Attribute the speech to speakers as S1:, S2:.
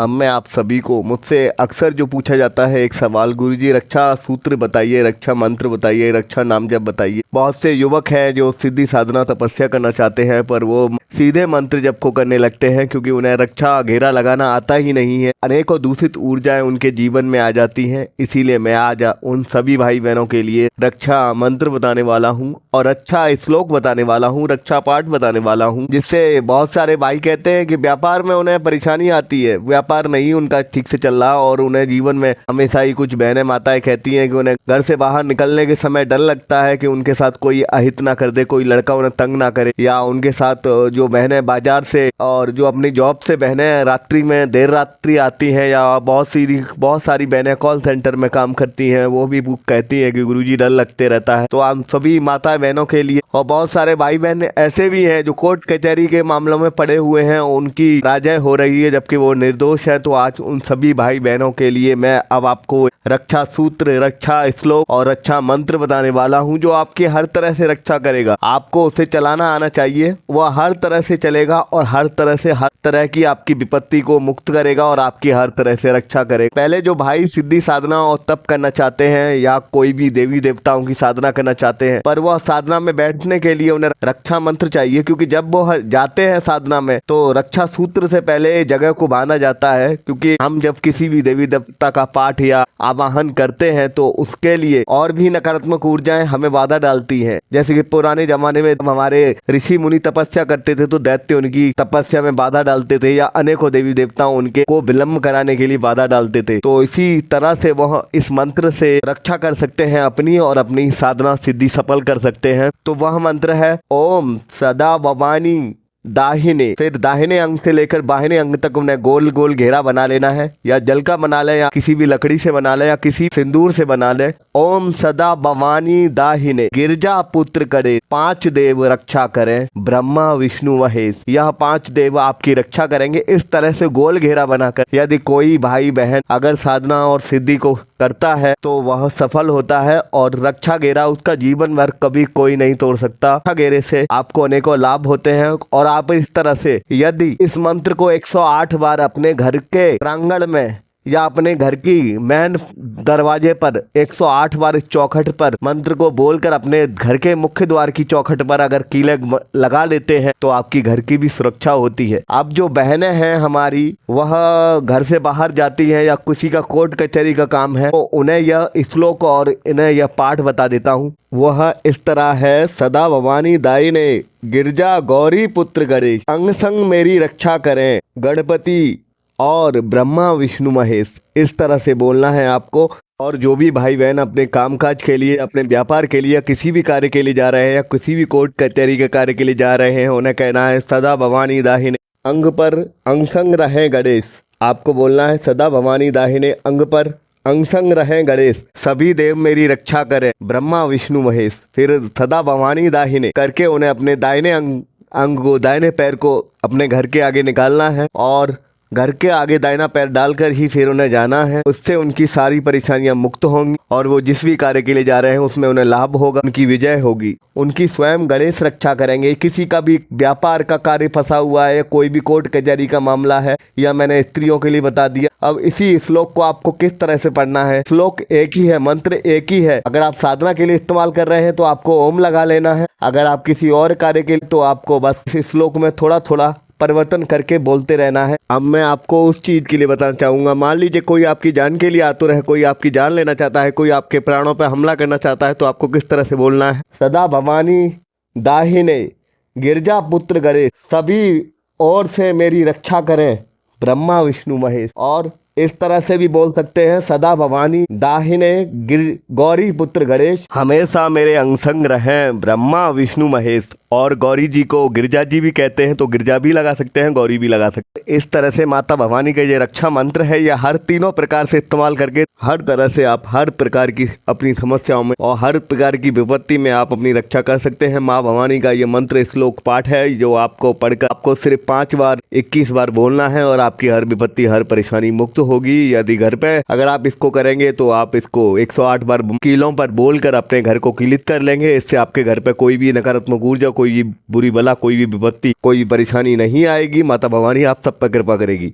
S1: अब मैं आप सभी को मुझसे अक्सर जो पूछा जाता है एक सवाल, गुरुजी रक्षा सूत्र बताइए, रक्षा मंत्र बताइए, रक्षा नाम जप बताइए। बहुत से युवक हैं जो सिद्धि साधना तपस्या करना चाहते हैं पर वो सीधे मंत्र जप को करने लगते हैं क्योंकि उन्हें रक्षा घेरा लगाना आता ही नहीं है। अनेकों दूषित ऊर्जाएं उनके जीवन में आ जाती हैं। इसीलिए मैं आज उन सभी भाई बहनों के लिए रक्षा मंत्र बताने वाला हूँ और अच्छा श्लोक बताने वाला हूँ, रक्षा पाठ बताने वाला हूँ, जिससे बहुत सारे भाई कहते हैं कि व्यापार में उन्हें परेशानी आती है, व्यापार नहीं उनका ठीक से चल रहा और उन्हें जीवन में हमेशा ही कुछ बहनें माताएं कहती हैं कि उन्हें घर से बाहर निकलने के समय डर लगता है कि उनके साथ कोई अहित ना कर दे, कोई लड़का उन्हें तंग ना करे, या उनके साथ जो बहनें बाजार से और जो अपनी जॉब से बहनें रात्रि में देर रात्रि आती हैं, या बहुत सारी बहनें कॉल सेंटर में काम करती हैं, वो भी कहती हैं कि गुरुजी डर लगते रहता है। तो हम सभी माता बहनों के लिए और बहुत सारे भाई बहन ऐसे भी हैं जो कोर्ट कचहरी के मामलों में पड़े हुए हैं, उनकी राजय हो रही है जबकि वो निर्दोष है। तो आज उन सभी भाई बहनों के लिए मैं अब आपको रक्षा सूत्र, रक्षा श्लोक और रक्षा मंत्र बताने वाला हूं जो आपकी हर तरह से रक्षा करेगा। आपको उसे चलाना आना चाहिए, वह हर तरह से चलेगा और हर तरह की आपकी विपत्ति को मुक्त करेगा और आपकी हर तरह से रक्षा करेगा। पहले जो भाई सिद्धि साधना और तप करना चाहते हैं या कोई भी देवी देवताओं की साधना करना चाहते हैं पर वह साधना में बैठने के लिए उन्हें रक्षा मंत्र चाहिए, क्योंकि जब वो जाते हैं साधना में तो रक्षा सूत्र से पहले जगह को बांधा जाता है, क्योंकि हम जब किसी भी देवी देवता का पाठ या आवाहन करते हैं तो उसके लिए और भी नकारात्मक ऊर्जाएं हमें बाधा डालती हैं। जैसे कि पुराने जमाने में हमारे ऋषि मुनि तपस्या करते थे तो दैत्य उनकी तपस्या में बाधा डालते थे या अनेकों देवी देवताओं उनके को विलंब कराने के लिए बाधा डालते थे। तो इसी तरह से वह इस मंत्र से रक्षा कर सकते हैं अपनी और अपनी साधना सिद्धि सफल कर सकते हैं। तो वह मंत्र है ओम सदा भवानी दाहिने, फिर दाहिने अंग से लेकर बाहिने अंग तक उन्हें गोल गोल घेरा बना लेना है, या जल का बना ले या किसी भी लकड़ी से बना ले या किसी सिंदूर से बना ले। ओम सदा भवानी दाहिने गिरजा पुत्र करे, 5 देव रक्षा करें, ब्रह्मा विष्णु महेश। यह 5 देव आपकी रक्षा करेंगे। इस तरह से गोल घेरा बनाकर यदि कोई भाई बहन अगर साधना और सिद्धि को करता है तो वह सफल होता है और रक्षा घेरा उसका जीवन भर कभी कोई नहीं तोड़ सकता। रक्षा घेरे से आपको अनेकों लाभ होते हैं और आप इस तरह से यदि इस मंत्र को 108 बार अपने घर के प्रांगण में या अपने घर की मेन दरवाजे पर 108 बार इस चौखट पर मंत्र को बोलकर अपने घर के मुख्य द्वार की चौखट पर अगर कीले लगा लेते हैं तो आपकी घर की भी सुरक्षा होती है। अब जो बहनें हैं हमारी वह घर से बाहर जाती हैं या किसी का कोर्ट कचहरी का काम है तो उन्हें यह श्लोक और इन्हें यह पाठ बता देता हूँ। वह इस तरह है, सदा भवानी दायिने गिरजा गौरी पुत्र गणेश, अंग संग मेरी रक्षा करें गणपति और ब्रह्मा विष्णु महेश। इस तरह से बोलना है आपको। और जो भी भाई बहन अपने कामकाज के लिए, अपने व्यापार के लिए, किसी भी कार्य के लिए जा रहे हैं या किसी भी कोर्ट कचहरी के कार्य के लिए जा रहे हैं, उन्हें कहना है सदा भवानी दाहिने अंग पर अंग संग रहे गणेश। आपको बोलना है सदा भवानी दाहिने अंग पर अंग संग रहे गणेश, सभी देव मेरी रक्षा करें, ब्रह्मा विष्णु महेश। फिर सदा भवानी दाहिने करके उन्हें अपने दाहिने अंग को, दाहिने पैर को अपने घर के आगे निकालना है और घर के आगे दाहिना पैर डालकर ही फिर उन्हें जाना है। उससे उनकी सारी परेशानियां मुक्त होंगी और वो जिस भी कार्य के लिए जा रहे हैं उसमें उन्हें लाभ होगा, उनकी विजय होगी। उनकी स्वयं गणेश रक्षा करेंगे। किसी का भी व्यापार का कार्य फंसा हुआ है, कोई भी कोर्ट कचहरी का मामला है, या मैंने स्त्रियों के लिए बता दिया। अब इसी श्लोक को आपको किस तरह से पढ़ना है, श्लोक एक ही है, मंत्र एक ही है। अगर आप साधना के लिए इस्तेमाल कर रहे हैं तो आपको ओम लगा लेना है। अगर आप किसी और कार्य के लिए तो आपको बस इस श्लोक में थोड़ा थोड़ा परिवर्तन करके बोलते रहना है। अब मैं आपको उस चीज के लिए बताना चाहूंगा, मान लीजिए कोई आपकी जान के लिए आतुर है, कोई आपकी जान लेना चाहता है, कोई आपके प्राणों पर हमला करना चाहता है, तो आपको किस तरह से बोलना है, सदा भवानी दाहिने गिरजा पुत्र गणेश, सभी ओर से मेरी रक्षा करें, ब्रह्मा विष्णु महेश। और इस तरह से भी बोल सकते हैं, सदा भवानी दाहिने गौरी पुत्र गणेश, हमेशा मेरे अंग संग रहें, ब्रह्मा विष्णु महेश। और गौरी जी को गिरजा जी भी कहते हैं तो गिरजा भी लगा सकते हैं, गौरी भी लगा सकते हैं। इस तरह से माता भवानी का ये रक्षा मंत्र है, यह हर तीनों प्रकार से इस्तेमाल करके हर तरह से आप हर प्रकार की अपनी समस्याओं में और हर प्रकार की विपत्ति में आप अपनी रक्षा कर सकते हैं। माँ भवानी का ये मंत्र श्लोक पाठ है जो आपको पढ़कर आपको सिर्फ 5 बार 21 बार बोलना है और आपकी हर विपत्ति हर परेशानी मुक्त होगी। यदि घर पे अगर आप इसको करेंगे तो आप इसको 108 बार कीलों पर बोलकर अपने घर को कीलित कर लेंगे। इससे आपके घर पे कोई भी नकारात्मक ऊर्जा, कोई भी बुरी बला, कोई भी विपत्ति, कोई भी परेशानी नहीं आएगी। माता भवानी आप सब पर कृपा करेगी।